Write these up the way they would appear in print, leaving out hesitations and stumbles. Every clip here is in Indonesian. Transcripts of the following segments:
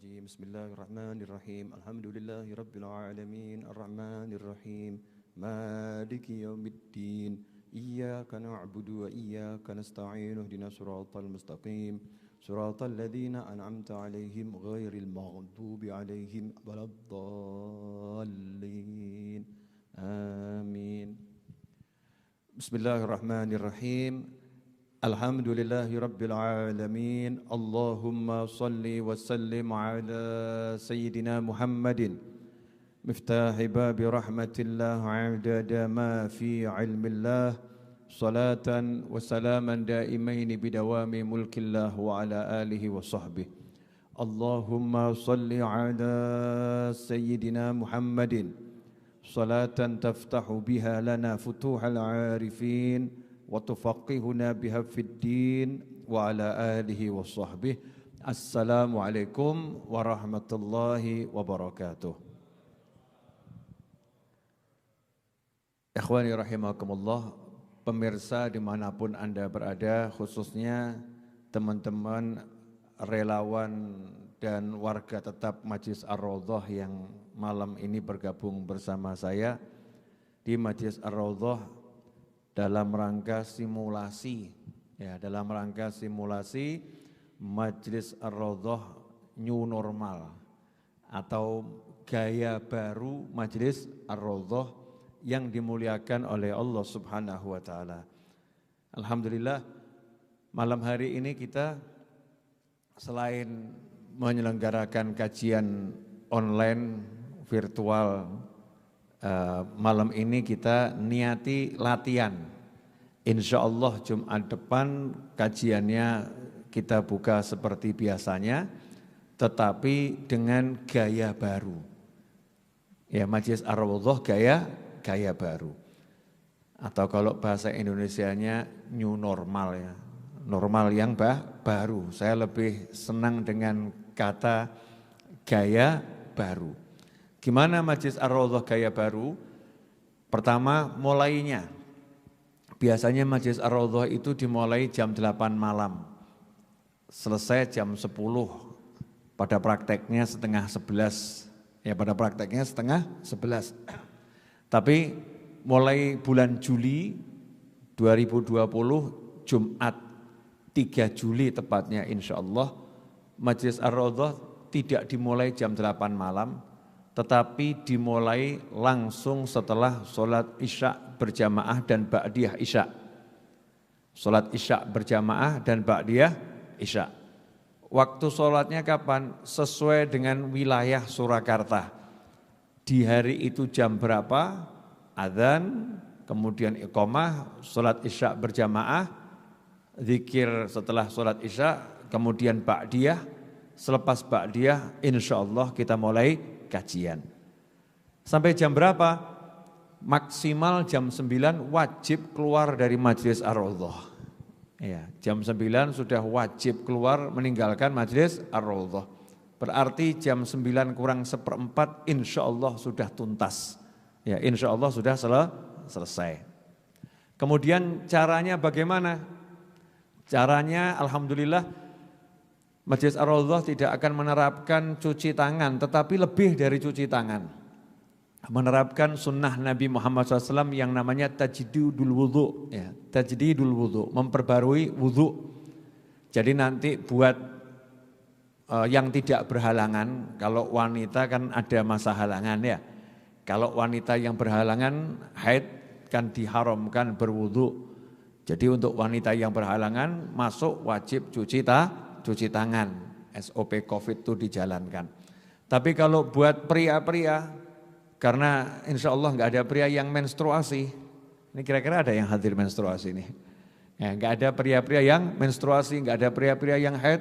الرجيم بسم الله الرحمن الرحيم الحمد لله رب العالمين الرحمن الرحيم مالك يوم الدين إياك نعبد وإياك نستعين اهدنا الصراط المستقيم صراط الذين أنعمت عليهم غير المغضوب عليهم ولا الضالين آمين بسم الله الرحمن الرحيم الحمد لله رب العالمين اللهم صل وسلم على سيدنا محمد مفتاح باب رحمة الله عدد ما في علم الله صلاة وسلاما دائمين بدوام ملك الله وعلى آله وصحبه اللهم صل على سيدنا محمد صلاة تفتح بها لنا فتوح العارفين وتفقهنا بها في الدين وعلى آله وصحبه السلام عليكم ورحمة الله وبركاته Ikhwani rahimakumullah, pemirsa dimanapun Anda berada, khususnya teman-teman relawan dan warga tetap Majlis Ar-Raudhah yang malam ini bergabung bersama saya di Majlis Ar-Raudhah dalam rangka simulasi, dalam rangka simulasi Majlis Ar-Raudhah New Normal atau gaya baru Majlis Ar-Raudhah yang dimuliakan oleh Allah Subhanahu wa taala. Alhamdulillah, malam hari ini kita selain menyelenggarakan kajian online virtual, malam ini kita niati latihan. Insya Allah Jumat depan kajiannya kita buka seperti biasanya, tetapi dengan gaya baru. Ya, Majlis Ar-Raudhah gaya baru. Atau kalau bahasa Indonesianya new normal ya. Normal yang baru. Saya lebih senang dengan kata gaya baru. Gimana Majlis Ar-Raudhah gaya baru? Pertama, mulainya. Biasanya Majlis Ar-Raudhah itu dimulai jam 8 malam. Selesai jam 10. Pada prakteknya setengah 11. Ya, pada prakteknya setengah 11. Tapi mulai bulan Juli 2020, Jumat 3 Juli tepatnya insya Allah, Majlis Ar-Raudhah tidak dimulai jam 8 malam, tetapi dimulai langsung setelah sholat isya berjamaah dan ba'diyah isya. Sholat isya berjamaah dan ba'diyah isya. Waktu sholatnya kapan? Sesuai dengan wilayah Surakarta. Di hari itu jam berapa? Adzan, kemudian iqamah, sholat isya berjamaah, zikir setelah sholat isya, kemudian ba'diyah. Selepas ba'diyah, insya Allah kita mulai kajian. Sampai jam berapa? Maksimal jam 9 wajib keluar dari Majlis Ar-Raudhah. Ya, jam 9 sudah wajib keluar meninggalkan Majlis Ar-Raudhah. Berarti jam 9 kurang 1/4 insya Allah sudah tuntas. Ya, insya Allah sudah selesai. Kemudian caranya bagaimana? Caranya alhamdulillah Majlis Ar-Raudhah tidak akan menerapkan cuci tangan, tetapi lebih dari cuci tangan. Menerapkan sunnah Nabi Muhammad SAW yang namanya tajdidul wudhu. Ya, tajdidul wudhu, memperbarui wudhu. Jadi nanti buat yang tidak berhalangan, kalau wanita kan ada masa halangan ya. Kalau wanita yang berhalangan haid kan diharamkan berwudu. Jadi untuk wanita yang berhalangan masuk wajib cuci tangan. SOP COVID itu dijalankan. Tapi kalau buat pria-pria, karena insya Allah nggak ada pria yang menstruasi. Ini kira-kira ada yang hadir menstruasi ini? Ya, nggak ada pria-pria yang menstruasi, nggak ada pria-pria yang haid.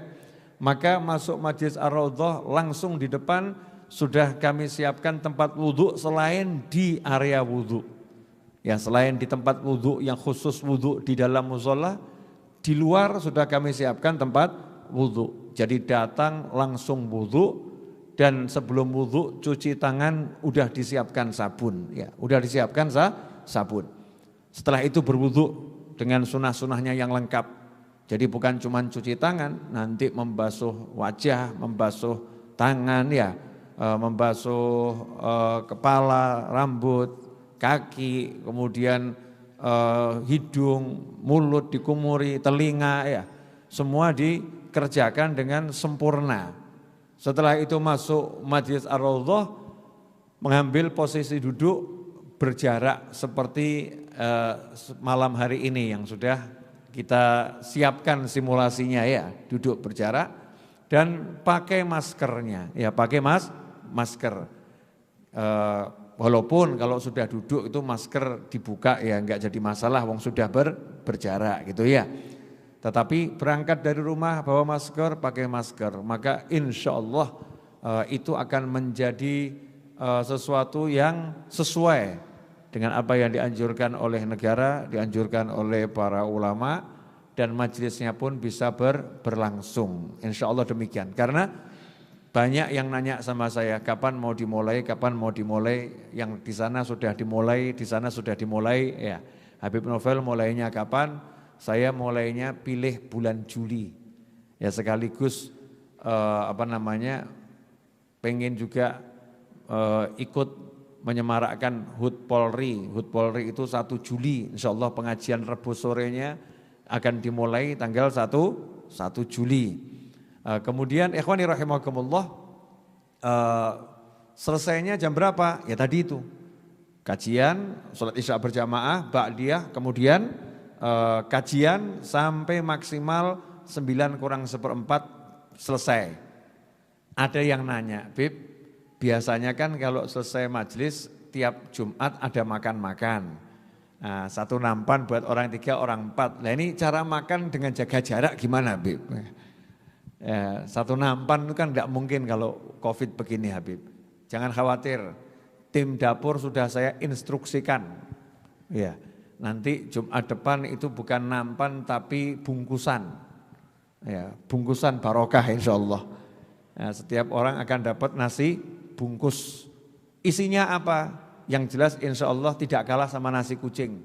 Maka masuk Majlis Ar-Raudhah langsung di depan sudah kami siapkan tempat wudhu selain di area wudhu. Ya, selain di tempat wudhu yang khusus wudhu di dalam mushola, di luar sudah kami siapkan tempat wudhu. Jadi datang langsung wudhu dan sebelum wudhu cuci tangan udah disiapkan sabun. Ya, udah disiapkan sabun. Setelah itu berwudhu dengan sunah-sunahnya yang lengkap. Jadi bukan cuma cuci tangan, nanti membasuh wajah, membasuh tangan ya, membasuh kepala, rambut, kaki, kemudian hidung, mulut dikumuri, telinga ya. Semua dikerjakan dengan sempurna. Setelah itu masuk Majlis Ar-Raudhah, mengambil posisi duduk berjarak seperti malam hari ini yang sudah kita siapkan simulasinya ya, duduk berjarak dan pakai maskernya, ya pakai masker. Walaupun kalau sudah duduk itu masker dibuka ya enggak jadi masalah, wong sudah berjarak gitu ya. Tetapi berangkat dari rumah bawa masker, pakai masker, maka insya Allah itu akan menjadi sesuatu yang sesuai dengan apa yang dianjurkan oleh negara, dianjurkan oleh para ulama, dan majelisnya pun bisa berlangsung. Insya Allah demikian. Karena banyak yang nanya sama saya, kapan mau dimulai, yang di sana sudah dimulai, di sana sudah dimulai. Ya, Habib Novel mulainya kapan? Saya mulainya pilih bulan Juli. Ya sekaligus pengen juga ikut menyemarakkan HUT Polri. HUT Polri itu 1 Juli, insya Allah pengajian Rabu sorenya akan dimulai tanggal 1 Juli. Kemudian ikhwani rahimakumullah, selesainya jam berapa? Ya tadi itu, kajian, sholat isya berjamaah, ba'diyah, kemudian kajian sampai maksimal 9:4 selesai. Ada yang nanya, Bib, biasanya kan kalau selesai majelis tiap Jumat ada makan-makan. Nah, 1 nampan buat orang 3, orang 4. Nah ini cara makan dengan jaga jarak gimana, Bib? Ya, 1 nampan itu kan tidak mungkin kalau COVID begini, Habib. Jangan khawatir, tim dapur sudah saya instruksikan. Ya, nanti Jumat depan itu bukan nampan tapi bungkusan. Ya, bungkusan barokah insya Allah. Ya, setiap orang akan dapat nasi bungkus. Isinya apa? Yang jelas insya Allah tidak kalah sama nasi kucing.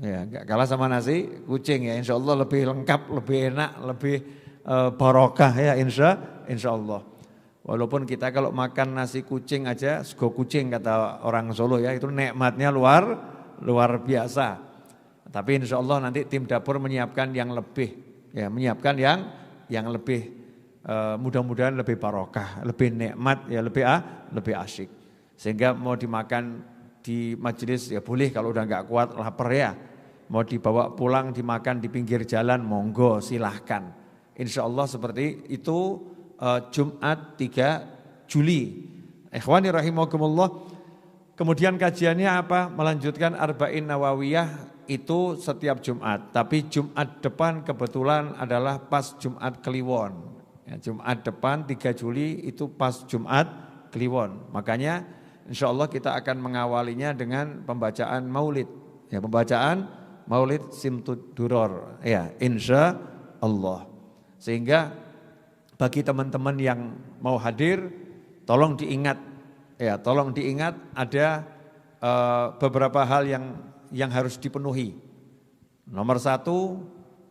Ya, enggak kalah sama nasi kucing ya. Insya Allah lebih lengkap, lebih enak, lebih barokah ya insya Allah. Walaupun kita kalau makan nasi kucing aja, sego kucing kata orang Solo ya, itu nikmatnya luar biasa. Tapi insya Allah nanti tim dapur menyiapkan yang lebih, ya menyiapkan yang lebih mudah-mudahan lebih barokah, lebih nikmat ya, lebih asyik. Sehingga mau dimakan di majelis ya boleh, kalau udah nggak kuat lapar ya, mau dibawa pulang dimakan di pinggir jalan monggo silahkan. Insya Allah seperti itu. Jumat 3 Juli. Ikhwani rahimakumullah. Kemudian kajiannya apa? Melanjutkan Arba'in Nawawiyah itu setiap Jumat. Tapi Jumat depan kebetulan adalah pas Jumat Kliwon. Ya, Jumat depan 3 Juli itu pas Jumat Kliwon. Makanya insya Allah kita akan mengawalinya dengan pembacaan maulid. Ya, pembacaan maulid Simtud Duror. Ya, insya Allah. Sehingga bagi teman-teman yang mau hadir, tolong diingat, ya tolong diingat ada beberapa hal yang harus dipenuhi. Nomor 1,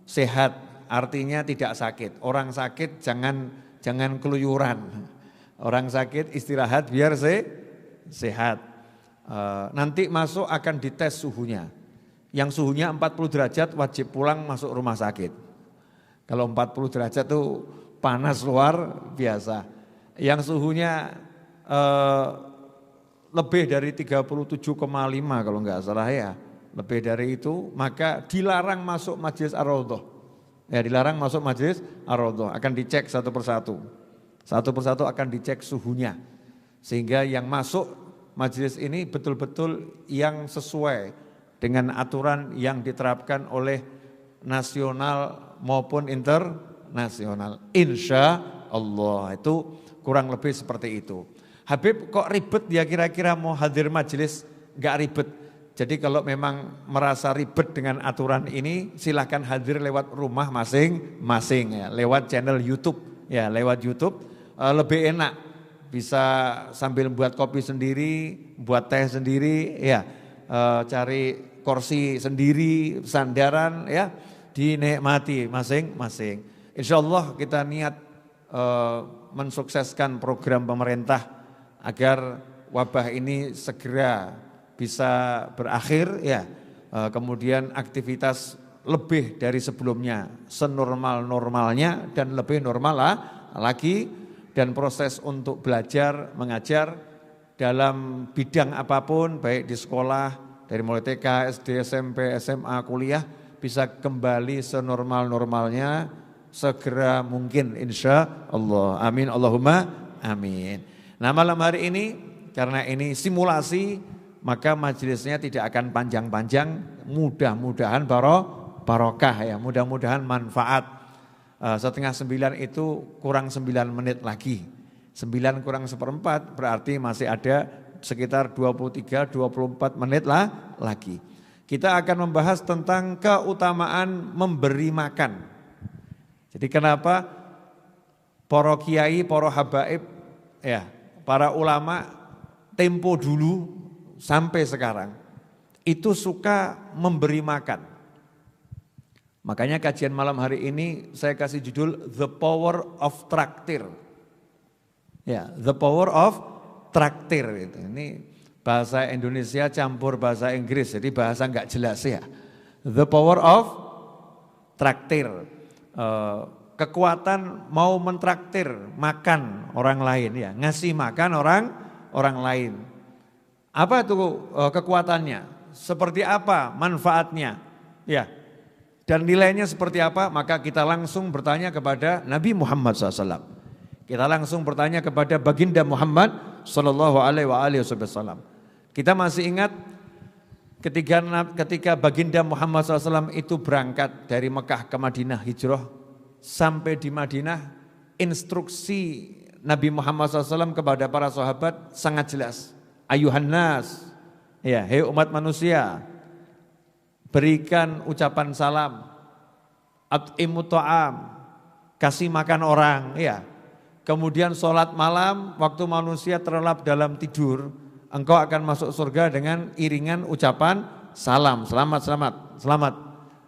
sehat, artinya tidak sakit. Orang sakit jangan keluyuran. Orang sakit istirahat biar sehat. Nanti masuk akan dites suhunya. Yang suhunya 40 derajat wajib pulang masuk rumah sakit. Kalau 40 derajat itu panas luar biasa. Yang suhunya lebih dari 37,5 kalau enggak salah ya. Lebih dari itu maka dilarang masuk Majlis Ar-Raudhah. Ya dilarang masuk Majlis Ar-Raudhah. Akan dicek satu persatu. Satu persatu akan dicek suhunya. Sehingga yang masuk majelis ini betul-betul yang sesuai dengan aturan yang diterapkan oleh nasional maupun internasional. Insya Allah itu kurang lebih seperti itu. Habib kok ribet ya kira-kira mau hadir majelis? Enggak ribet. Jadi kalau memang merasa ribet dengan aturan ini silahkan hadir lewat rumah masing-masing ya, lewat channel YouTube ya, lewat YouTube lebih enak. Bisa sambil buat kopi sendiri, buat teh sendiri ya, cari kursi sendiri, sandaran ya, dinikmati masing-masing. Insya Allah kita niat mensukseskan program pemerintah agar wabah ini segera bisa berakhir ya. Kemudian aktivitas lebih dari sebelumnya, senormal-normalnya dan lebih normal lagi, dan proses untuk belajar mengajar dalam bidang apapun baik di sekolah dari mulai TK, SD, SMP, SMA, kuliah bisa kembali senormal-normalnya segera mungkin insya Allah. Amin Allahumma amin. Nah malam hari ini karena ini simulasi maka majelisnya tidak akan panjang-panjang, mudah-mudahan barokah ya, mudah-mudahan manfaat. 8:30 itu kurang 9 menit lagi. 9 kurang 1/4 berarti masih ada sekitar 23-24 menit lagi. Kita akan membahas tentang keutamaan memberi makan. Jadi kenapa para kiai, para habaib, ya, para ulama tempo dulu sampai sekarang itu suka memberi makan. Makanya kajian malam hari ini saya kasih judul The Power of Traktir. Ya, The Power of Traktir itu. Ini bahasa Indonesia campur bahasa Inggris, jadi bahasa enggak jelas ya. The Power of Traktir. Kekuatan mau mentraktir makan orang lain ya, ngasih makan orang lain. Apa itu kekuatannya? Seperti apa manfaatnya? Ya. Dan nilainya seperti apa? Maka kita langsung bertanya kepada Nabi Muhammad SAW. Kita langsung bertanya kepada baginda Muhammad SAW. Kita masih ingat ketika baginda Muhammad SAW itu berangkat dari Mekah ke Madinah hijrah. Sampai di Madinah instruksi Nabi Muhammad SAW kepada para sahabat sangat jelas. Ayuhan nas, ya, hei umat manusia, berikan ucapan salam, at'imu ta'am, kasih makan orang, ya. Kemudian sholat malam, waktu manusia terlelap dalam tidur, engkau akan masuk surga dengan iringan ucapan salam, selamat, selamat, selamat.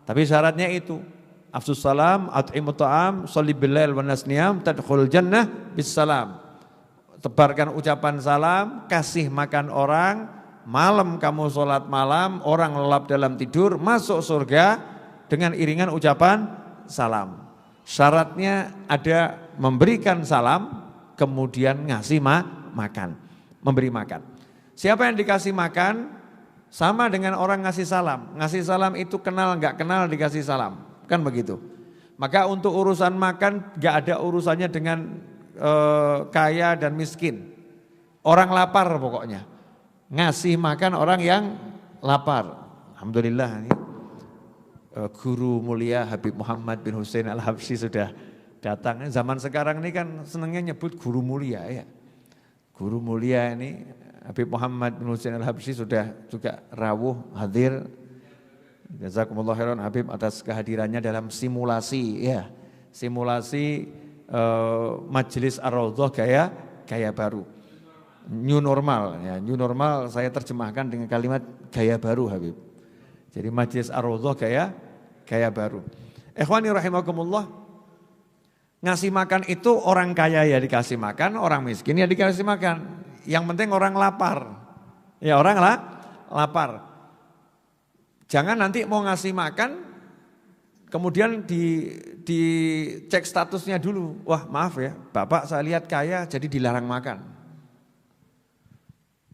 Tapi syaratnya itu, afsus salam, at'imu ta'am, sholli billail wa nasniyam, tadkhul jannah bis salam. Tebarkan ucapan salam, kasih makan orang, malam kamu sholat malam, orang lelap dalam tidur, masuk surga dengan iringan ucapan salam. Syaratnya ada memberikan salam, kemudian ngasih makan, memberi makan. Siapa yang dikasih makan, sama dengan orang ngasih salam. Ngasih salam itu kenal nggak kenal dikasih salam, kan begitu. Maka untuk urusan makan nggak ada urusannya dengan kaya dan miskin. Orang lapar pokoknya. Ngasih makan orang yang lapar. Alhamdulillah ini guru mulia Habib Muhammad bin Hussein Al-Habsyi sudah datang. Zaman sekarang ini kan senangnya nyebut guru mulia ya. Guru mulia ini Habib Muhammad bin Hussein Al-Habsyi sudah juga rawuh hadir. Jazakumullah khairan Habib atas kehadirannya dalam simulasi ya. Simulasi Majelis Ar-Raudhah gaya baru. New normal ya, new normal saya terjemahkan dengan kalimat gaya baru Habib. Jadi Majelis Ar-Raudhah gaya baru. Ikhwani rahimakumullah, ngasih makan itu orang kaya ya dikasih makan, orang miskin ya dikasih makan. Yang penting orang lapar. Ya orang lapar. Jangan nanti mau ngasih makan kemudian dicek statusnya dulu. Wah maaf ya, Bapak saya lihat kaya jadi dilarang makan.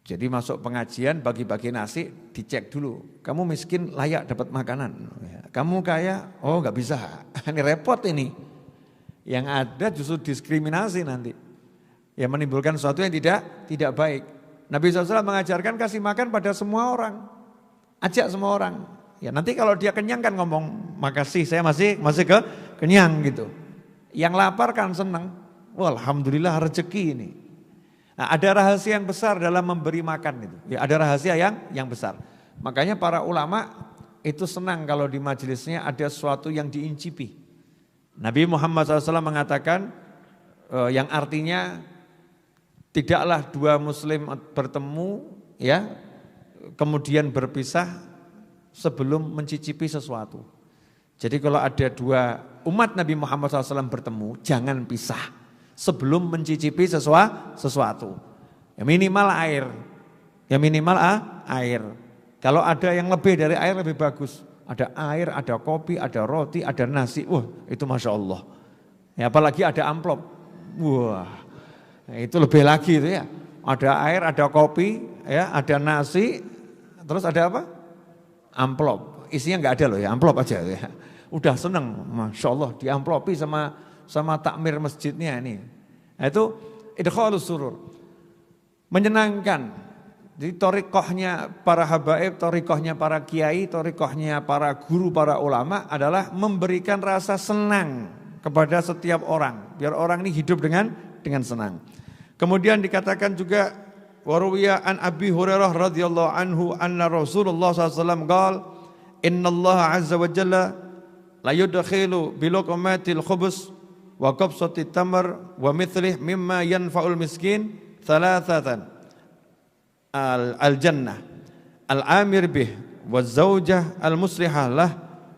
Jadi masuk pengajian bagi-bagi nasi dicek dulu. Kamu miskin layak dapat makanan. Kamu kaya, oh nggak bisa. Ini repot ini. Yang ada justru diskriminasi nanti. Ya menimbulkan sesuatu yang tidak baik. Nabi SAW mengajarkan kasih makan pada semua orang. Ajak semua orang. Ya nanti kalau dia kenyang kan ngomong makasih saya masih kenyang gitu. Yang lapar kan senang. Wah, alhamdulillah rezeki ini. Nah, ada rahasia yang besar dalam memberi makan itu. Ya ada rahasia yang besar. Makanya para ulama itu senang kalau di majelisnya ada sesuatu yang diincipi. Nabi Muhammad SAW mengatakan yang artinya tidaklah dua muslim bertemu ya kemudian berpisah sebelum mencicipi sesuatu. Jadi kalau ada dua umat Nabi Muhammad SAW bertemu, jangan pisah. sebelum mencicipi sesuatu. Ya minimal air. Ya minimal air. Kalau ada yang lebih dari air lebih bagus. Ada air, ada kopi, ada roti, ada nasi. Wah, itu Masya Allah. Ya, apalagi ada amplop. Wah, itu lebih lagi itu ya. Ada air, ada kopi, ya, ada nasi, terus ada apa? Amplop. Isinya nggak ada loh ya, amplop aja ya. Udah seneng, Masya Allah, diamplopi sama takmir masjidnya ini. Nah, itu idkhalus surur. Menyenangkan. Jadi torikohnya para habaib, torikohnya para kiai, torikohnya para guru, para ulama adalah memberikan rasa senang kepada setiap orang. Biar orang ini hidup dengan senang. Kemudian dikatakan juga waruwiya an Abi Hurairah radhiyallahu anhu anna Rasulullah SAW qala inna Allah azza wa jalla la yudkhilu biluqmatil khubus wa qabsatit tamr wa mithlih mimma yanfa'ul miskin thalathatan al-jannah al-amir bih waz-zawjah al-muslihah lah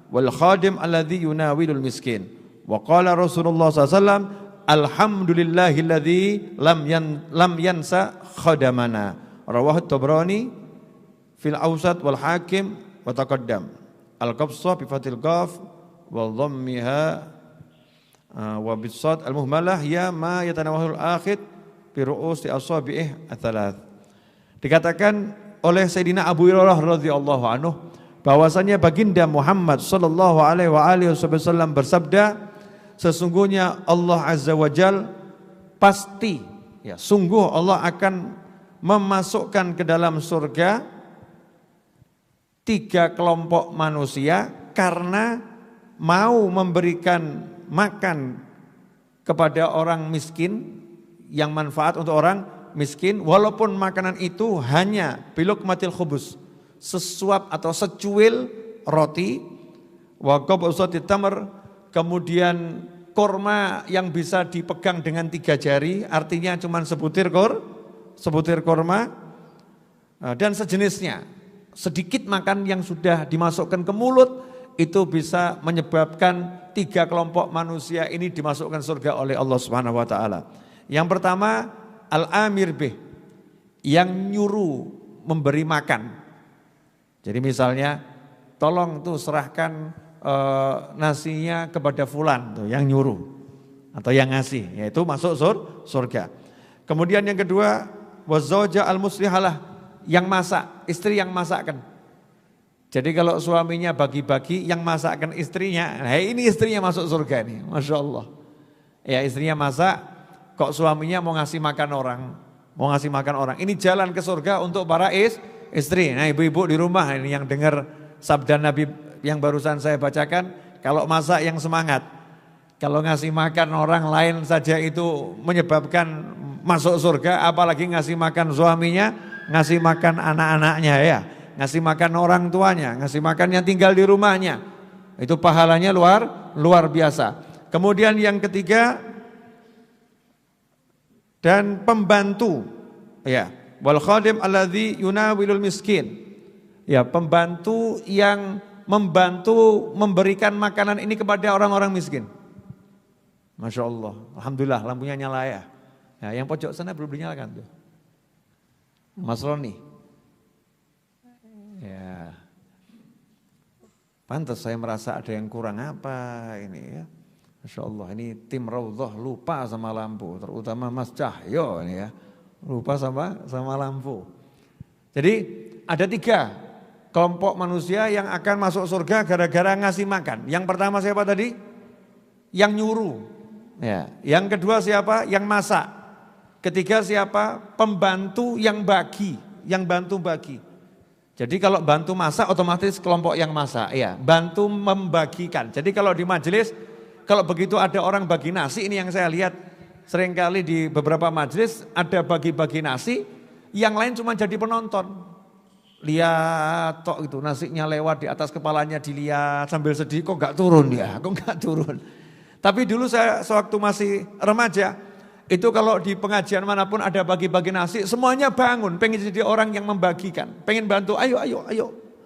wal khadim alladhi yunawilul miskin wa qala Rasulullah SAW alhamdulillahilladzi lam yansa khadamana rawahu Tabrani fil awsat wal hakim wa taqaddam al-qabsah bi fathil qaf wa dhammiha wa bis-sad al-muhmalah ya ma yatanawahul akhid bi ru'usi asabi'ih ats-tsalath. Dikatakan oleh Sayyidina Abu Hurairah radhiyallahu anhu bahwasanya baginda Muhammad sallallahu alaihi wasallam bersabda, sesungguhnya Allah azza wajal pasti ya sungguh Allah akan memasukkan ke dalam surga 3 kelompok manusia karena mau memberikan makan kepada orang miskin yang manfaat untuk orang miskin, walaupun makanan itu hanya bilukmatil khubus, sesuap atau secuil roti, wa qabsatit tamr, kemudian korma yang bisa dipegang dengan 3 jari, artinya cuma sebutir korma dan sejenisnya. Sedikit makan yang sudah dimasukkan ke mulut itu bisa menyebabkan 3 kelompok manusia ini dimasukkan surga oleh Allah Subhanahu wa taala. Yang pertama al-amir bih, yang nyuruh memberi makan. Jadi misalnya, tolong tuh serahkan nasinya kepada fulan, tuh yang nyuruh atau yang ngasih, yaitu masuk surga. Kemudian yang kedua, wazauja al-muslihalah, yang masak, istri yang masakkan. Jadi kalau suaminya bagi-bagi, yang masakkan istrinya, nah ini istrinya masuk surga nih, Masya Allah. Ya istrinya masak, kok suaminya mau ngasih makan orang, ini jalan ke surga untuk para istri. Nah ibu-ibu di rumah ini yang dengar sabda Nabi yang barusan saya bacakan, kalau masak yang semangat, kalau ngasih makan orang lain saja itu menyebabkan masuk surga, apalagi ngasih makan suaminya, ngasih makan anak-anaknya ya, ngasih makan orang tuanya, ngasih makan yang tinggal di rumahnya, itu pahalanya luar biasa. Kemudian yang ketiga, dan pembantu ya wal khadim alladzi yunawilul miskin, ya pembantu yang membantu memberikan makanan ini kepada orang-orang miskin. Masya Allah, alhamdulillah lampunya nyala ya. Ya yang pojok sana belum dinyalakan tuh, Mas Roni. Ya pantas saya merasa ada yang kurang apa ini ya. Masya Allah, ini tim Raudhah lupa sama lampu, terutama Mas Cahyo ini ya, lupa sama lampu. Jadi ada 3 kelompok manusia yang akan masuk surga gara-gara ngasih makan. Yang pertama siapa tadi? Yang nyuruh. Ya. Yang kedua siapa? Yang masak. Ketiga siapa? Pembantu yang bantu bagi. Jadi kalau bantu masak otomatis kelompok yang masak, ya, bantu membagikan. Jadi kalau di majelis, kalau begitu ada orang bagi nasi, ini yang saya lihat seringkali di beberapa majelis ada bagi-bagi nasi, yang lain cuma jadi penonton. Lihat tok itu nasinya lewat di atas kepalanya, dilihat sambil sedih, kok gak turun ya, kok gak turun. Tapi dulu saya sewaktu masih remaja, itu kalau di pengajian manapun ada bagi-bagi nasi, semuanya bangun, pengen jadi orang yang membagikan, pengen bantu, ayo,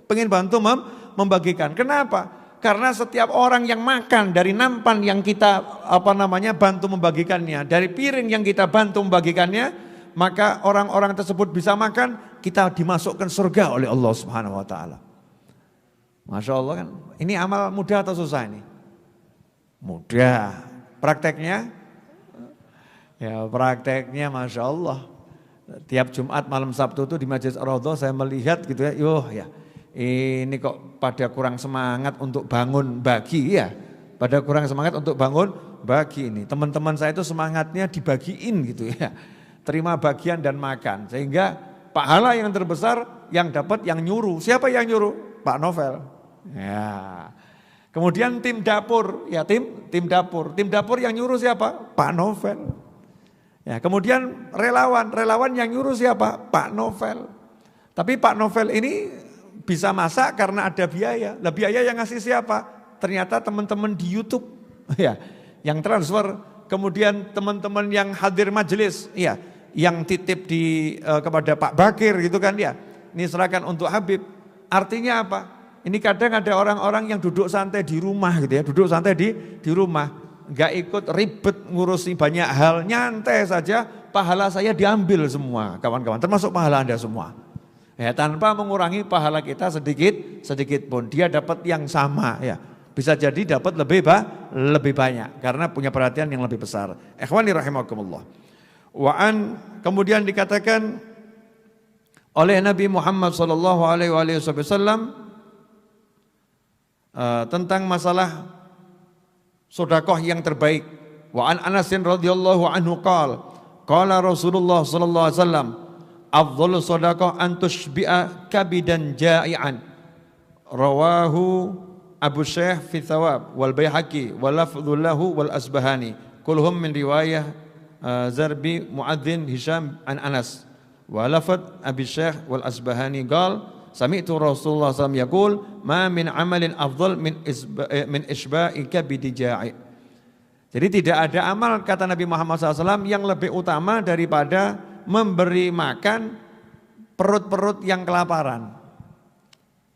pengen bantu membagikan. Kenapa? Karena setiap orang yang makan dari nampan yang kita bantu membagikannya, dari piring yang kita bantu membagikannya, maka orang-orang tersebut bisa makan, kita dimasukkan surga oleh Allah Subhanahu wa taala. Masya Allah kan. Ini amal mudah atau susah ini? Mudah. Prakteknya? Ya prakteknya Masya Allah. Tiap Jumat malam Sabtu itu di Masjid Ar-Raudhah saya melihat gitu ya, ini kok pada kurang semangat untuk bangun bagi ya. Pada kurang semangat untuk bangun bagi ini. Teman-teman saya itu semangatnya dibagiin gitu ya. Terima bagian dan makan. Sehingga pahala yang terbesar yang dapat yang nyuruh. Siapa yang nyuruh? Pak Novel. Ya. Kemudian tim dapur, ya tim dapur. Tim dapur yang nyuruh siapa? Pak Novel. Ya, kemudian relawan yang nyuruh siapa? Pak Novel. Tapi Pak Novel ini bisa masak karena ada biaya. Lah biaya yang ngasih siapa? Ternyata teman-teman di YouTube ya, yang transfer. Kemudian teman-teman yang hadir majelis ya, yang titip kepada Pak Bakir gitu kan ya. Ini serahkan untuk Habib. Artinya apa? Ini kadang ada orang-orang yang duduk santai di rumah gitu ya, duduk santai di rumah, enggak ikut ribet ngurusi banyak hal, nyantai saja, pahala saya diambil semua kawan-kawan, termasuk pahala Anda semua. Ya, tanpa mengurangi pahala kita sedikit pun, dia dapat yang sama ya. Bisa jadi dapat lebih banyak karena punya perhatian yang lebih besar. Ikhwani rahimakumullah. Kemudian dikatakan oleh Nabi Muhammad sallallahu alaihi wasallam tentang masalah sedekah yang terbaik. Wa an Anas radhiyallahu anhu qala Rasulullah sallallahu alaihi wasallam afdhalu shadaqah an tushbi'a kabidan ja'ian. Rawahu Abu Syekh fi Thawab wal Baihaqi wal lafdhu lahu wal Asbahani. Kulhum min riwayah Zarbi Muadzin Hisham an Anas. Wa lafdh Abi Syekh wal Asbahani qala sami'tu Rasulullah sallallahu alaihi wasallam yaqul ma min amalin afdhal min isba'i kabidi ja'i. Jadi tidak ada amal kata Nabi Muhammad SAW yang lebih utama daripada memberi makan perut-perut yang kelaparan.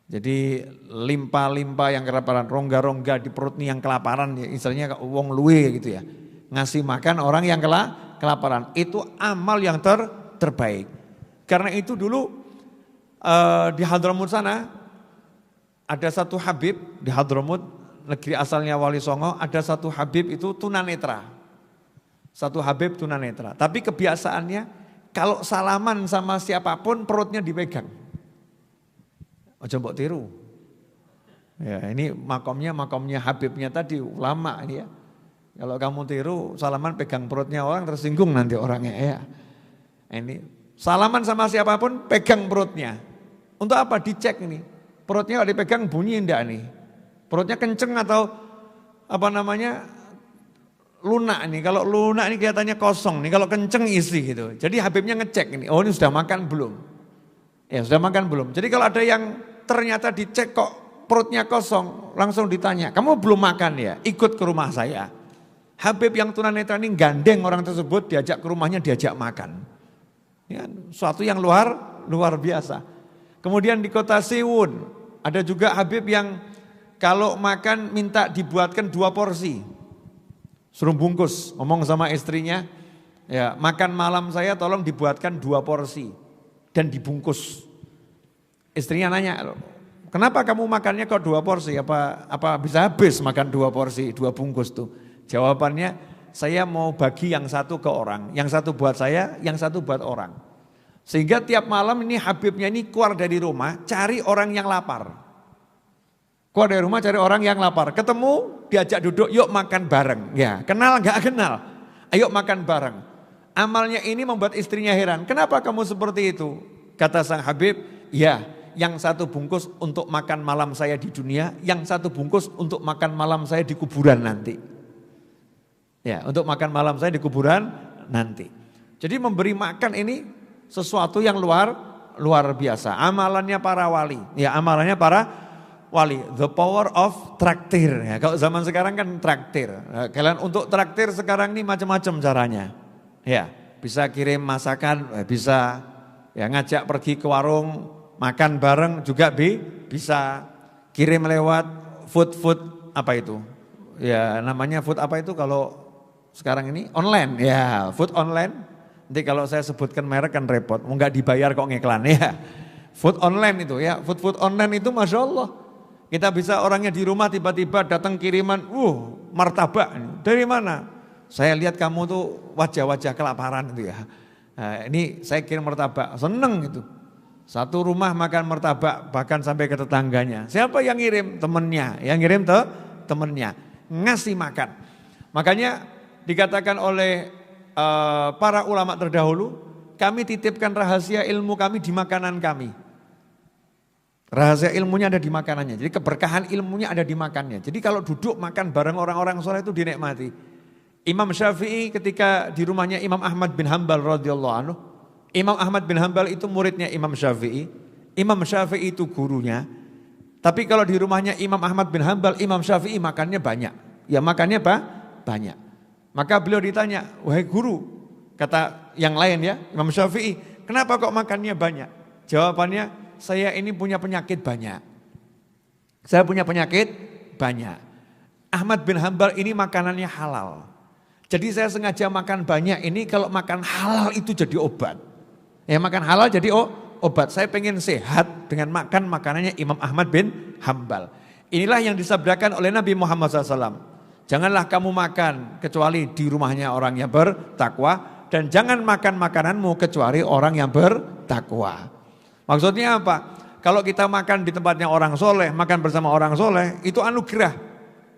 Jadi limpa-limpa yang kelaparan, rongga-rongga di perut nih yang kelaparan, ya, istilahnya wong luwe gitu ya. Ngasih makan orang yang kelaparan, itu amal yang terbaik. Karena itu dulu di Hadramut sana ada satu Habib di Hadramut, negeri asalnya Wali Songo, ada satu Habib itu tunanetra. Satu Habib tunanetra. Tapi kebiasaannya kalau salaman sama siapapun perutnya dipegang. Ojo mbok tiru. Ya, ini makomnya Habibnya tadi ulama ini ya. Kalau kamu tiru salaman pegang perutnya orang tersinggung nanti orangnya ya. Ini salaman sama siapapun pegang perutnya. Untuk apa? Dicek ini. Perutnya kalau dipegang bunyi enggak nih? Perutnya kenceng atau lunak nih. Kalau lunak ini kelihatannya kosong nih, kalau kenceng isi gitu. Jadi Habibnya ngecek ini, oh ini sudah makan belum? Ya sudah makan belum? Jadi kalau ada yang ternyata dicek kok perutnya kosong, langsung ditanya, kamu belum makan ya? Ikut ke rumah saya. Habib yang tunanetra ini gandeng orang tersebut, diajak ke rumahnya, diajak makan. Ya, suatu yang luar biasa. Kemudian di kota Siwun, ada juga Habib yang kalau makan minta dibuatkan 2 porsi. Suruh bungkus, ngomong sama istrinya, ya makan malam saya tolong dibuatkan 2 porsi dan dibungkus. Istrinya nanya, kenapa kamu makannya kok 2 porsi? Apa bisa habis makan 2 porsi, 2 bungkus tuh? Jawabannya, saya mau bagi yang satu ke orang, yang satu buat saya, yang satu buat orang. Sehingga tiap malam ini Habibnya ini keluar dari rumah, cari orang yang lapar. Keluar dari rumah cari orang yang lapar, ketemu diajak duduk, yuk makan bareng. Ya, kenal gak kenal, ayo makan bareng. Amalnya ini membuat istrinya heran, kenapa kamu seperti itu? Kata sang Habib, ya yang satu bungkus untuk makan malam saya di dunia, yang satu bungkus untuk makan malam saya di kuburan nanti. Ya, untuk makan malam saya di kuburan nanti. Jadi memberi makan ini sesuatu yang luar biasa. Amalannya para wali. Ya, amalannya para wali. The power of traktir. Ya, kalau zaman sekarang kan traktir. Nah, kalian untuk traktir sekarang ini macam-macam caranya. Ya, bisa kirim masakan, bisa ya ngajak pergi ke warung makan bareng juga bisa. Kirim lewat food apa itu? Ya namanya food apa itu kalau sekarang ini? Online, ya food online. Nanti kalau saya sebutkan merek kan repot, nggak dibayar kok ngiklan ya. Food online itu ya, food online itu Masya Allah. Kita bisa orangnya di rumah tiba-tiba datang kiriman, martabak, dari mana? Saya lihat kamu tuh wajah-wajah kelaparan itu ya. Nah, ini saya kirim martabak, seneng gitu. Satu rumah makan martabak bahkan sampai ke tetangganya. Siapa yang ngirim? Temennya, yang ngirim temennya. Ngasih makan. Makanya dikatakan oleh para ulama terdahulu, kami titipkan rahasia ilmu kami di makanan kami. Rahasia ilmunya ada di makanannya. Jadi keberkahan ilmunya ada di makannya. Jadi kalau duduk makan bareng orang-orang soleh itu dinikmati. Imam Syafi'i ketika di rumahnya Imam Ahmad bin Hanbal radhiyallahu anhu. Imam Ahmad bin Hanbal itu muridnya Imam Syafi'i. Imam Syafi'i itu gurunya. Tapi kalau di rumahnya Imam Ahmad bin Hanbal, Imam Syafi'i makannya banyak. Ya makannya banyak. Maka beliau ditanya, wahai guru, kata yang lain ya, Imam Syafi'i, kenapa kok makannya banyak? Jawabannya, saya ini punya penyakit banyak. Saya punya penyakit banyak. Ahmad bin Hanbal ini makanannya halal. Jadi saya sengaja makan banyak ini, kalau makan halal itu jadi obat. Ya makan halal jadi obat. Saya pengen sehat dengan makan makanannya Imam Ahmad bin Hanbal. Inilah yang disabdakan oleh Nabi Muhammad SAW. Janganlah kamu makan kecuali di rumahnya orang yang bertakwa. Dan jangan makan makananmu kecuali orang yang bertakwa. Maksudnya apa? Kalau kita makan di tempatnya orang soleh, makan bersama orang soleh, itu anugerah.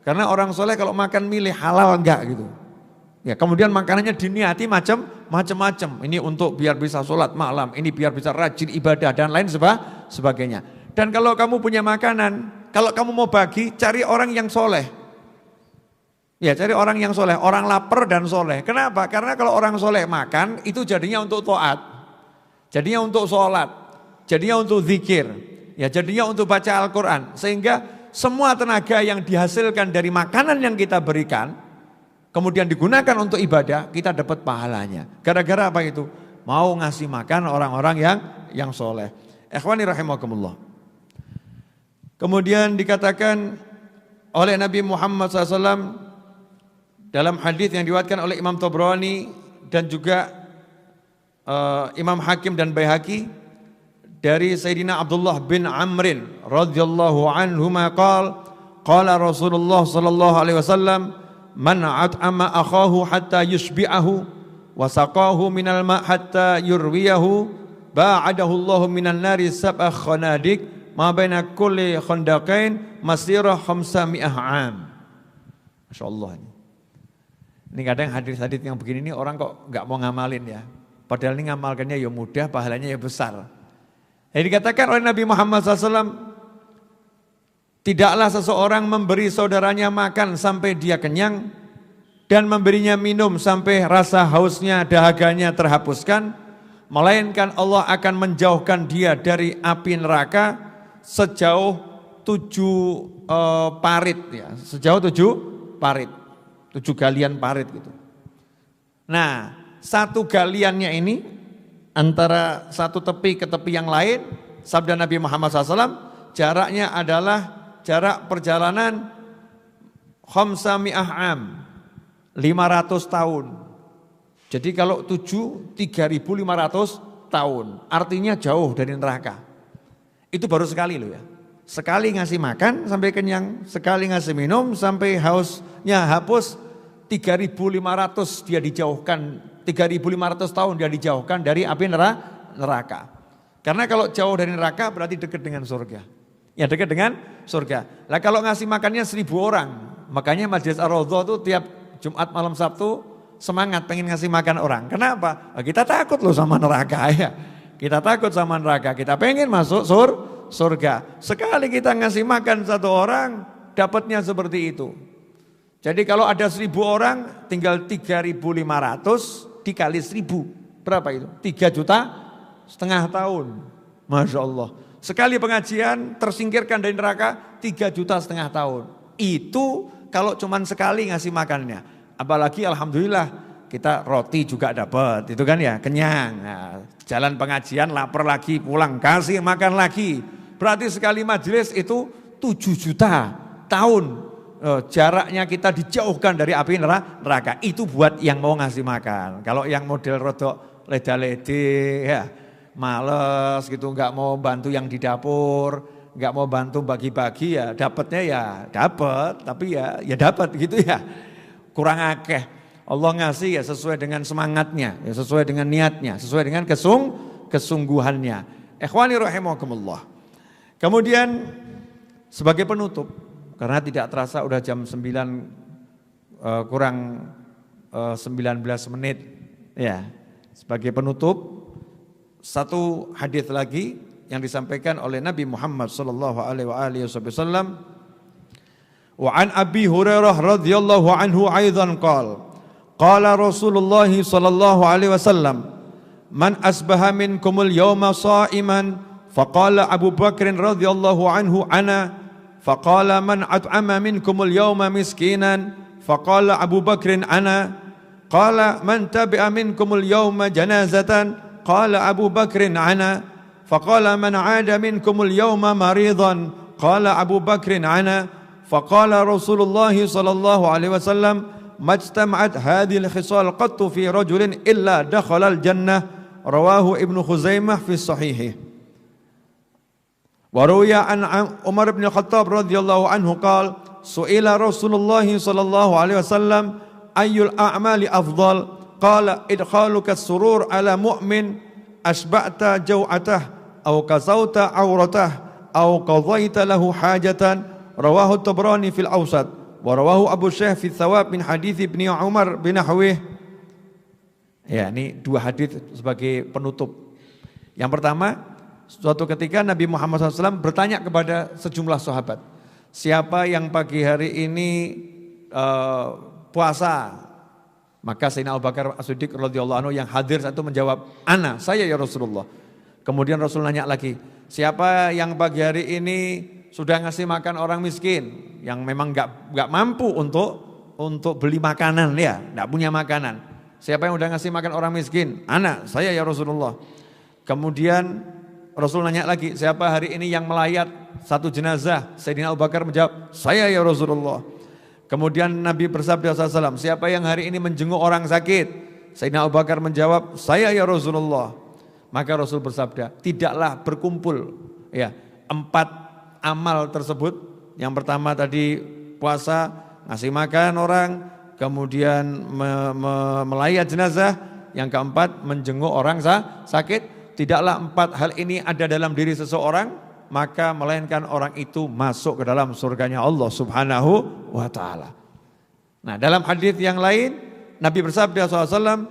Karena orang soleh kalau makan milih halal enggak gitu. Ya, kemudian makanannya diniati macam-macam. Ini untuk biar bisa sholat malam, ini biar bisa rajin ibadah dan lain sebagainya. Dan kalau kamu punya makanan, kalau kamu mau bagi, cari orang yang soleh. Ya, cari orang yang soleh, orang lapar dan soleh. Kenapa? Karena kalau orang soleh makan, itu jadinya untuk taat, jadinya untuk sholat, jadinya untuk zikir, ya jadinya untuk baca Al-Quran. Sehingga semua tenaga yang dihasilkan dari makanan yang kita berikan, kemudian digunakan untuk ibadah, kita dapat pahalanya. Gara-gara apa itu? Mau ngasih makan orang-orang yang soleh. Ikhwani rahimakumullah. Kemudian dikatakan oleh Nabi Muhammad SAW dalam hadis yang diriwayatkan oleh Imam Tabrani dan juga Imam Hakim dan Baihaqi dari Sayyidina Abdullah bin Amrin radhiyallahu anhuma qala Rasulullah sallallahu alaihi wasallam man at'ama akhahu hatta yushbi'ahu wa saqahu minal ma' hatta yurwiyahu ba'adahu Allahu minan nari sab'a khanadik ma baina kulli khandaqain masirah 500 'am. Masyaallah. Ini kadang hadis-hadis yang begini ini orang kok enggak mau ngamalin ya. Padahal ini ngamalkannya ya mudah, pahalanya ya besar. Jadi dikatakan oleh Nabi Muhammad SAW, tidaklah seseorang memberi saudaranya makan sampai dia kenyang dan memberinya minum sampai rasa hausnya, dahaganya terhapuskan, melainkan Allah akan menjauhkan dia dari api neraka sejauh 7 parit ya, sejauh 7 parit, 7 galian parit gitu. Nah, satu galiannya ini antara satu tepi ke tepi yang lain, sabda Nabi Muhammad SAW, jaraknya adalah jarak perjalanan 500 am, 500 tahun. Jadi kalau 7, 3.500 tahun, artinya jauh dari neraka. Itu baru sekali loh ya. Sekali ngasih makan sampai kenyang, sekali ngasih minum sampai hausnya hapus, 3.500 dia dijauhkan, 3.500 tahun dia dijauhkan dari api neraka. Karena kalau jauh dari neraka berarti dekat dengan surga. Ya dekat dengan surga. Lah kalau ngasih makannya 1.000 orang, makanya Majelis Ar-Raudhah itu tiap Jumat malam Sabtu semangat pengen ngasih makan orang. Kenapa? Kita takut loh sama neraka ya. Kita takut sama neraka, kita pengen masuk surga. Sekali kita ngasih makan satu orang, dapatnya seperti itu. Jadi kalau ada 1.000 orang, tinggal 3.500 dikali 1.000. Berapa itu? 3,5 juta tahun. Masya Allah. Sekali pengajian tersingkirkan dari neraka 3,5 juta tahun. Itu kalau cuman sekali ngasih makannya. Apalagi alhamdulillah kita roti juga dapat, itu kan ya, kenyang. Nah, jalan pengajian lapar lagi, pulang kasih makan lagi. Berarti sekali majelis itu 7 juta tahun jaraknya kita dijauhkan dari api neraka. Itu buat yang mau ngasih makan. Kalau yang model rodok leda-lede ya males gitu, nggak mau bantu yang di dapur, nggak mau bantu bagi-bagi, ya dapatnya ya dapat, tapi ya dapat gitu ya. Kurang akeh. Allah ngasih ya sesuai dengan semangatnya, ya sesuai dengan niatnya, sesuai dengan kesungguhannya. Ikhwani rahimakumullah. Kemudian sebagai penutup, karena tidak terasa udah jam 9 kurang 19 menit ya. Sebagai penutup, satu hadis lagi yang disampaikan oleh Nabi Muhammad sallallahu alaihi wasallam. Wa an Abi Hurairah radhiyallahu anhu aidan qala Rasulullah sallallahu alaihi wasallam, man asbaha minkumul yawma sha'iman faqala Abu Bakr radhiyallahu anhu ana faqala man at'ama minkumul yawma miskinan faqala Abu Bakr ana qala man tabi'a minkumul yawma janazatan qala Abu Bakr ana faqala man 'ada minkumul yawma maridan qala Abu Bakr ana faqala Rasulullah sallallahu alaihi wasallam majtama'at hadhil khisal qattu fi rajulin illa dakhala al-jannah rawahu Ibnu Khuzaimah fi sahihih. Wa ruwiya an Umar bin Khattab radhiyallahu anhu qala su'ila Rasulullah sallallahu alaihi wasallam ayyul a'mali afdal qala idkhaluka as-surur ala mu'min asba'ta jaw'atah aw kasauta awratah aw qadaita lahu hajatan rawahu Tabrani fil Awsat wa rawahu Abu Syekh fi Thawab min hadits Ibnu Umar bin Nahwih. Ya, ini dua hadis sebagai penutup. Yang pertama, suatu ketika Nabi Muhammad SAW bertanya kepada sejumlah sahabat, siapa yang pagi hari ini puasa? Maka Sayyidina Abu Bakar As-Siddiq radhiyallahu anhu yang hadir saat itu menjawab, ana, saya ya Rasulullah. Kemudian Rasul nanya lagi, siapa yang pagi hari ini sudah ngasih makan orang miskin yang memang nggak mampu untuk beli makanan, ya, nggak punya makanan. Siapa yang udah ngasih makan orang miskin? Anak, saya ya Rasulullah. Kemudian Rasul nanya lagi, siapa hari ini yang melayat satu jenazah? Sayyidina Abu Bakar menjawab, saya ya Rasulullah. Kemudian Nabi bersabda SAW, siapa yang hari ini menjenguk orang sakit? Sayyidina Abu Bakar menjawab, saya ya Rasulullah. Maka Rasul bersabda, tidaklah berkumpul ya 4 amal tersebut. Yang pertama tadi puasa, ngasih makan orang, kemudian melayat jenazah, yang keempat menjenguk orang sakit. Tidaklah 4 hal ini ada dalam diri seseorang, maka melainkan orang itu masuk ke dalam surganya Allah Subhanahu wa ta'ala. Nah, dalam hadis yang lain Nabi bersabda SAW,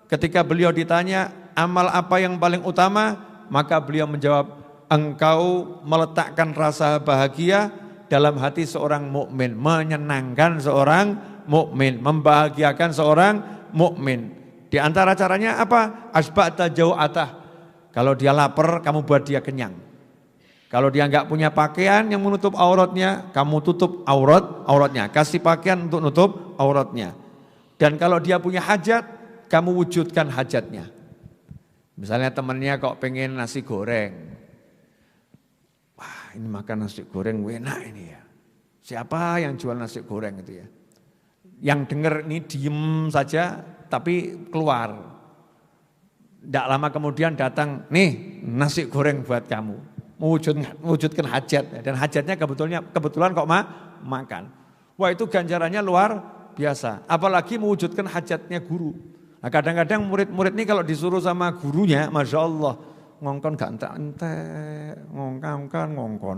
ketika beliau ditanya amal apa yang paling utama, maka beliau menjawab, engkau meletakkan rasa bahagia dalam hati seorang mukmin, menyenangkan seorang mukmin, membahagiakan seorang mukmin. Di antara caranya apa? Asba'ta jau'atah. Kalau dia lapar, kamu buat dia kenyang. Kalau dia enggak punya pakaian yang menutup auratnya, kamu tutup auratnya, kasih pakaian untuk nutup auratnya. Dan kalau dia punya hajat, kamu wujudkan hajatnya. Misalnya temannya kok pengen nasi goreng, wah ini makan nasi goreng enak ini ya. Siapa yang jual nasi goreng itu ya? Yang dengar ini diem saja tapi keluar. Tidak lama kemudian datang, nih nasi goreng buat kamu. Mewujudkan hajat. Dan hajatnya kebetulan kok makan. Wah itu ganjarannya luar biasa. Apalagi mewujudkan hajatnya guru. Nah, kadang-kadang murid-murid ini kalau disuruh sama gurunya, Masya Allah, ngongkon gak entek, ngongkon.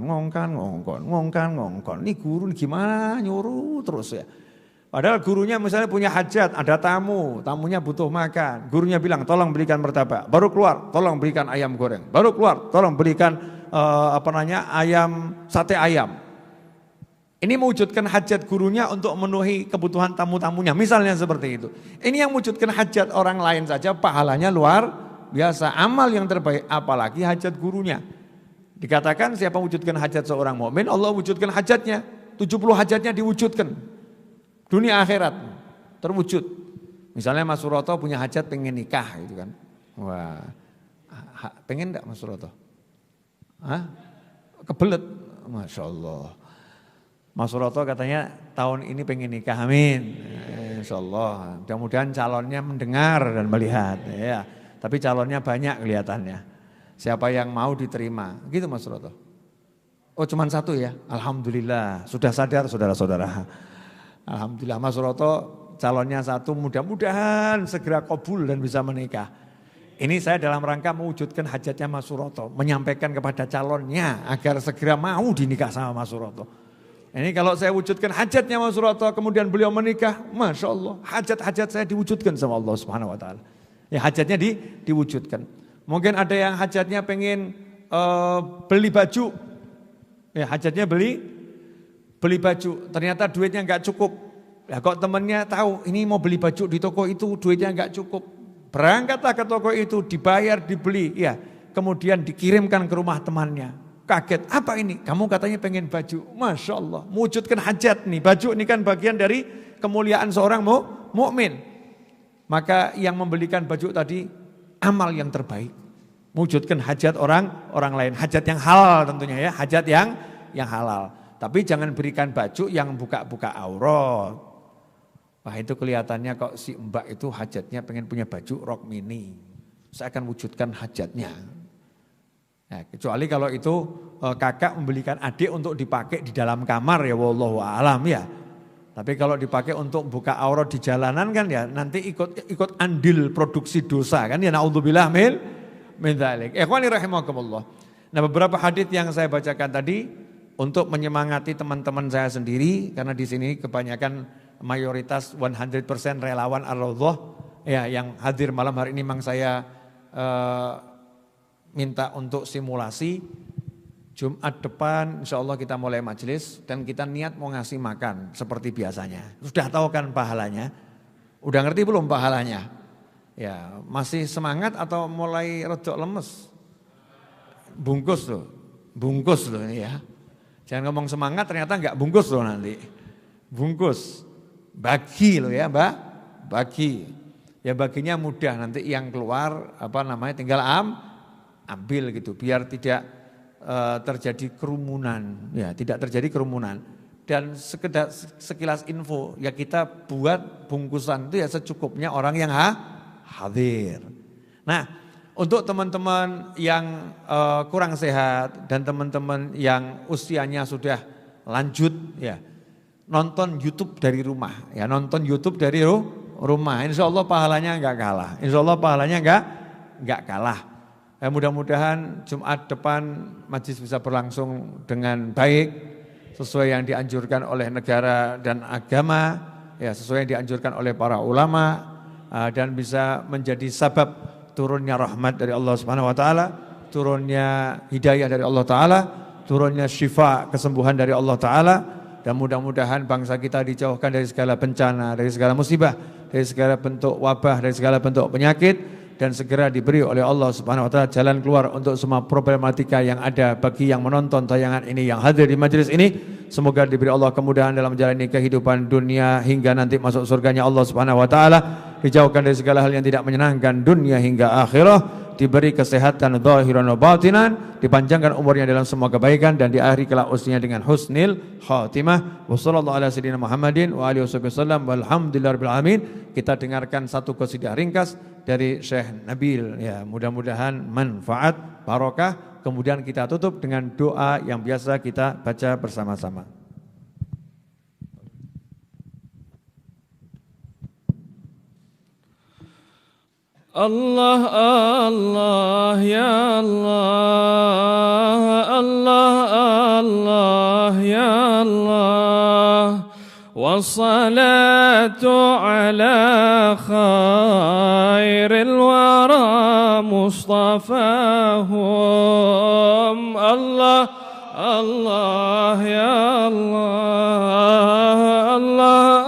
Ini guru gimana nyuruh terus ya. Padahal gurunya misalnya punya hajat, ada tamunya butuh makan. Gurunya bilang tolong berikan martabak, baru keluar tolong berikan ayam goreng, baru keluar tolong berikan sate ayam. Ini mewujudkan hajat gurunya untuk memenuhi kebutuhan tamu-tamunya, misalnya seperti itu. Ini yang mewujudkan hajat orang lain saja pahalanya luar biasa, amal yang terbaik, apalagi hajat gurunya. Dikatakan siapa mewujudkan hajat seorang mukmin, Allah wujudkan hajatnya, 70 hajatnya diwujudkan. Dunia akhirat terwujud. Misalnya Mas Suroto punya hajat pengen nikah gitu kan. Wah, pengen enggak Mas Suroto? Kebelet, Masya Allah. Mas Suroto katanya tahun ini pengen nikah, amin. Insyaallah. Mudah-mudahan calonnya mendengar dan melihat. Ya. Tapi calonnya banyak kelihatannya. Siapa yang mau diterima, gitu Mas Suroto. Oh cuman satu ya, alhamdulillah. Sudah sadar saudara-saudara. Alhamdulillah Mas Suroto calonnya satu, mudah-mudahan segera kabul dan bisa menikah. Ini saya dalam rangka mewujudkan hajatnya Mas Suroto, menyampaikan kepada calonnya agar segera mau dinikah sama Mas Suroto. Ini kalau saya wujudkan hajatnya Mas Suroto, kemudian beliau menikah, Masya Allah, hajat-hajat saya diwujudkan sama Allah Subhanahu Wa Taala. Ya hajatnya diwujudkan. Mungkin ada yang hajatnya pengen beli baju, ya hajatnya beli baju, ternyata duitnya nggak cukup. Ya kok temennya tahu ini mau beli baju di toko itu duitnya nggak cukup. Berangkatlah ke toko itu, dibayar, dibeli, ya. Kemudian dikirimkan ke rumah temannya. Kaget, apa ini? Kamu katanya pengen baju. Masya Allah, mewujudkan hajat nih. Baju ini kan bagian dari kemuliaan seorang mukmin. Maka yang membelikan baju tadi amal yang terbaik. Mewujudkan hajat orang lain. Hajat yang halal tentunya ya, hajat yang halal. Tapi jangan berikan baju yang buka-buka aurat. Wah itu kelihatannya kok si mbak itu hajatnya pengen punya baju rok mini. Saya akan wujudkan hajatnya. Ya, kecuali kalau itu kakak membelikan adik untuk dipakai di dalam kamar ya wallahu a'lam ya. Tapi kalau dipakai untuk buka aurat di jalanan kan ya nanti ikut andil produksi dosa kan ya naudzubillah min dzalik. Ikhwani rahimakumullah. Nah beberapa hadis yang saya bacakan tadi untuk menyemangati teman-teman saya sendiri karena di sini kebanyakan mayoritas 100% relawan Ar-Raudhah ya yang hadir malam hari ini memang saya minta untuk simulasi Jumat depan insya Allah kita mulai majelis dan kita niat mau ngasih makan seperti biasanya. Sudah tahu kan pahalanya? Udah ngerti belum pahalanya? Ya masih semangat atau mulai redok lemes? Bungkus loh ini ya. Jangan ngomong semangat ternyata enggak bungkus loh nanti. Bungkus. Bagi loh ya Mbak, bagi. Ya baginya mudah nanti yang keluar tinggal ambil gitu biar tidak terjadi kerumunan. Ya, tidak terjadi kerumunan. Dan sekilas info ya kita buat bungkusan itu ya secukupnya orang yang hadir. Nah, untuk teman-teman yang kurang sehat dan teman-teman yang usianya sudah lanjut ya nonton YouTube dari rumah, ya nonton YouTube dari rumah. Insya Allah pahalanya enggak kalah. Insya Allah pahalanya enggak kalah. Mudah-mudahan Jumat depan majelis bisa berlangsung dengan baik, sesuai yang dianjurkan oleh negara dan agama, ya sesuai yang dianjurkan oleh para ulama, dan bisa menjadi sabab turunnya rahmat dari Allah Subhanahu Wa Taala, turunnya hidayah dari Allah Taala, turunnya syifa kesembuhan dari Allah Taala. Dan mudah-mudahan bangsa kita dijauhkan dari segala bencana, dari segala musibah, dari segala bentuk wabah, dari segala bentuk penyakit. Dan segera diberi oleh Allah Subhanahu Wa Taala jalan keluar untuk semua problematika yang ada bagi yang menonton tayangan ini, yang hadir di majelis ini. Semoga diberi Allah kemudahan dalam menjalani kehidupan dunia hingga nanti masuk surganya Allah Subhanahu Wa Taala. Dijauhkan dari segala hal yang tidak menyenangkan dunia hingga akhirah. Diberi kesehatan zahiran wa batinan, dipanjangkan umurnya dalam semua kebaikan dan diakhiri kelak usianya dengan husnil khatimah. Wassallallahu ala sayyidina Muhammadin wa alihi wasallam walhamdulillahirabbil alamin. Kita dengarkan satu qasidah ringkas dari Syekh Nabil ya, mudah-mudahan manfaat barokah. Kemudian kita tutup dengan doa yang biasa kita baca bersama-sama. Allah Allah ya Allah, Allah Allah ya Allah, wassalatu ala khairil wara mustafahum. Allah Allah ya Allah, Allah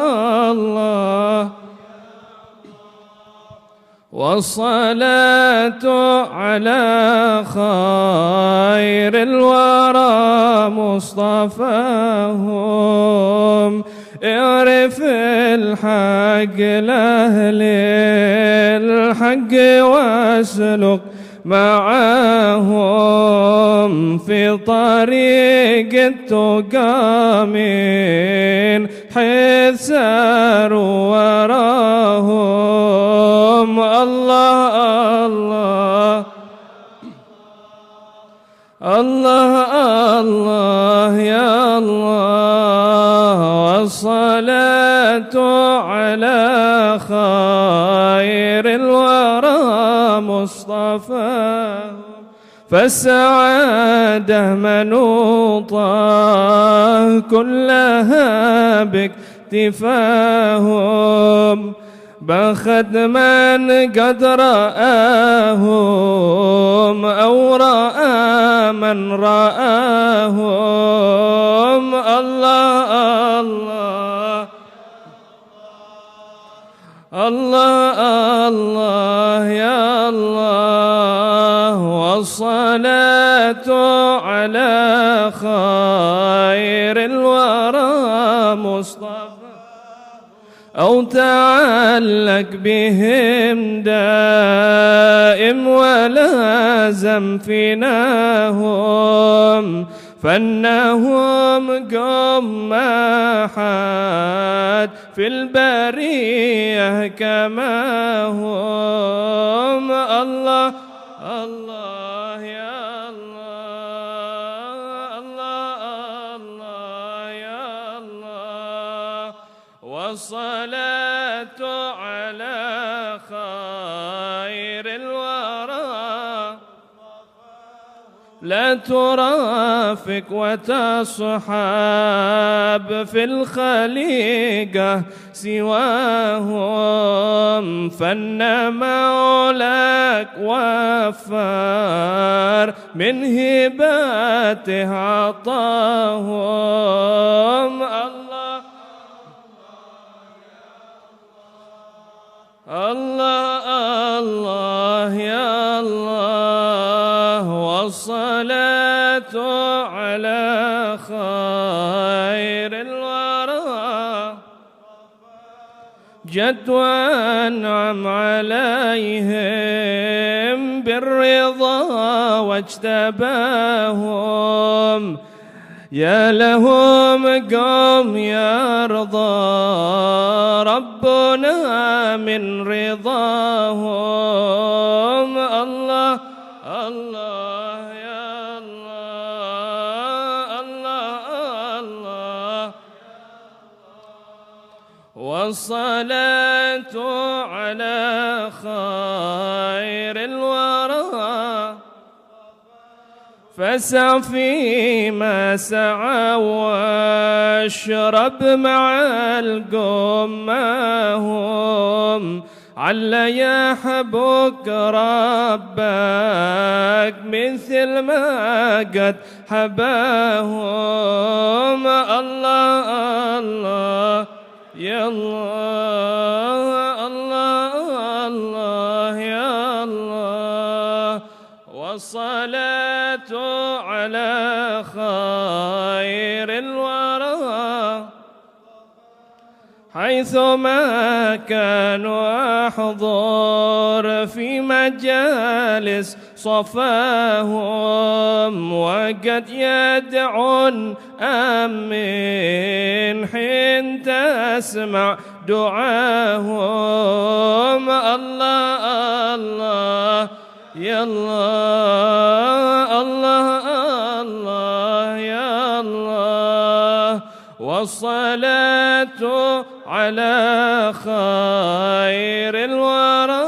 Allah, والصلاة على خير الورى مصطفاهم. اعرف الحق لأهل الحق واسلك معهم في طريق التقى من حيث ساروا وراهم. الله الله الله الله يا الله، والصلاة على خير الورى مصطفى، فالسعادة منوطة كلها باكتفاهم، بخت من قد رآهم أو رأى من رآهم. الله الله الله الله يا الله، والصلاة على خير الورى مصطفى، أو تعلق بهم دائم ولازم فيناهم، فإنهم قم ما حد في البرية كما هم. الله الله يا الله، الله الله يا الله، والصلاة على خير الورى لا ترافق وتصحاب في الخليقة سواهم، فإن مولاك وفار من هباته عطاهم. الله الله الله يا الله، والصلاة على خير الورى جد وأنعم عليهم بالرضا واجتباهم. يا لهم قوم يرضى ربنا من رضاهم. الله الله يا الله، الله الله، والصلاة على خير الورى، فاسع فيما سعى واشرب مع القوم ما هم، عل يحبك ربك مثل ما قد حباهم. الله الله يا الله، الله الله يا الله، والصلاة على خير الورى حيثما كانوا أحضر في مجالس صفاهم، وقد يدعون آمين حين تسمع دعاهم. الله الله يا الله، الله الله يا الله، والصلاة على خير الورى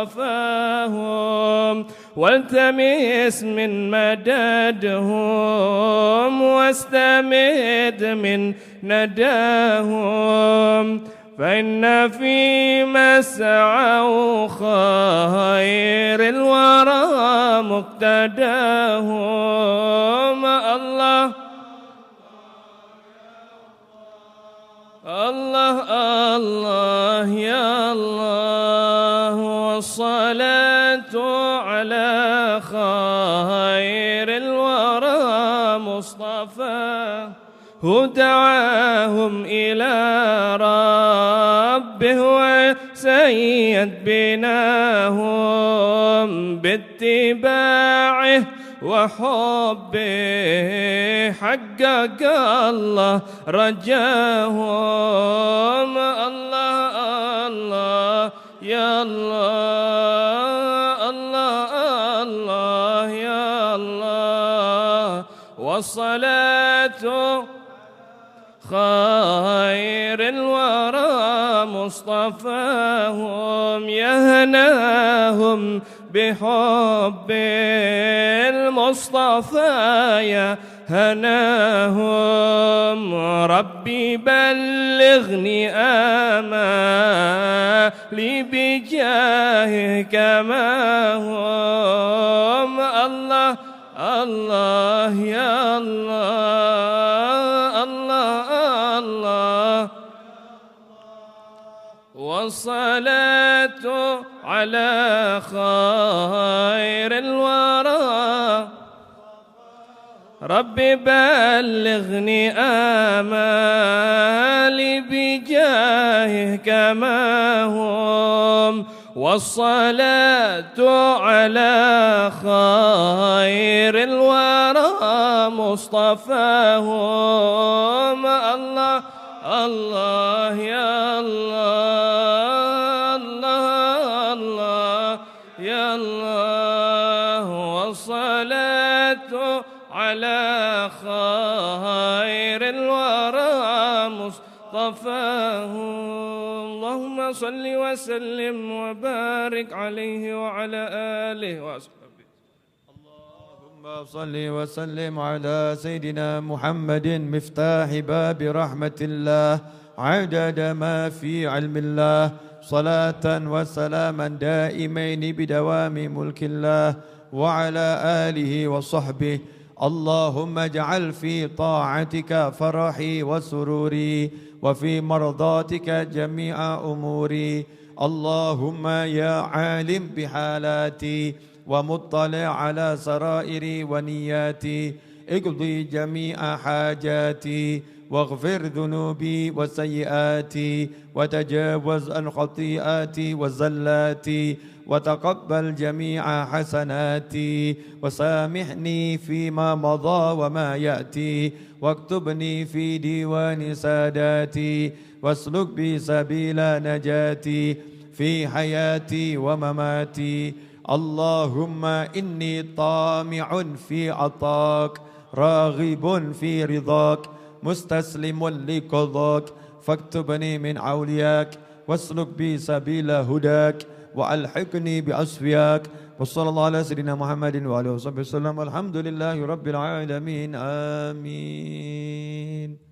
مصطفاهم، والتمس من مددهم واستمد من نداهم، فإن فيما سعوا خير الورى مقتداهم. الله الله الله يا الله، والصلاة على خير الورى مصطفى، هو دعاهم إلى ربه وسيد بناهم، باتباعه وحبه حقق الله رجاهم. الله الله يا الله، الله الله يا الله. والصلاة خير الورى مصطفاهم، يهناهم بحب المصطفى يا هناهم. ربي بلغني آمالي بجاهه كما هم. الله الله يا الله، الله الله. والصلاة على خير الورى، ربي بلغني آمالي بجاهه كما هم. والصلاة على خير الورى مصطفاهم. الله الله يا الله، الله الله يا الله. والصلاة على خير الورى مصطفاهم. اللهم صل وسلم وبارك عليه وعلى آله وصحبه. اللهم صل وسلم على سيدنا محمد مفتاح باب رحمة الله عدد ما في علم الله، صلاة وسلاما دائمين بدوام ملك الله وعلى آله وصحبه. اللهم اجعل في طاعتك فرحي وسروري، وفي مرضاتك جميع أموري. اللهم يا عالم بحالاتي ومطلع على سرائري ونياتي، اقضي جميع حاجاتي واغفر ذنوبي وسيئاتي وتجاوز عن خطيئاتي وزلاتي، وتقبل جميع حسناتي وسامحني فيما مضى وما يأتي، واكتبني في ديوان ساداتي، واسلك بي سبيل نجاتي في حياتي ومماتي. اللهم إني طامع في عطاك راغب في رضاك مستسلم لقضاك، فاكتبني من أولياك واسلك بي سبيل هداك وألحقني بأصفياك. وصلى الله على سيدنا محمد وعلى آله وصحبه وسلم. الحمد لله رب العالمين. آمين.